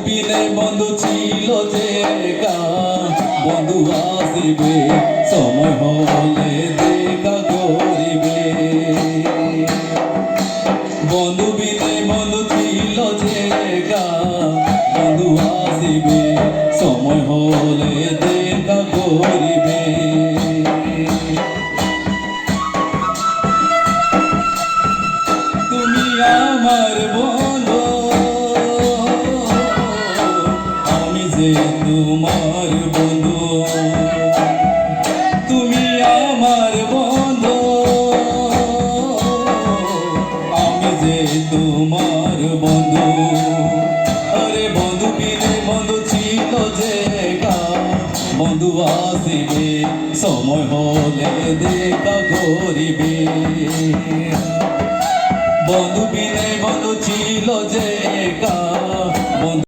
বিনে বন্ধু ছিল যে একা, বন্ধু আসিবে সময় হলে দেখা করিবে। বন্ধু বিনে বন্ধু ছিল যে একা, বন্ধু আসিবে সময় হলে দেখা করিবে। তুমি আমার বন্ধু, আমি যে তোমার বন্ধু। তুমি আমার বন্ধু, আমি যে তোমার বন্ধু। আরে বন্ধু বিনে বন্ধু ছিল যে একা, বন্ধু আসিবে সময় হলে দেখা করিবে। বন্ধু বিনে বন্ধু ছিল যে একা, বন্ধু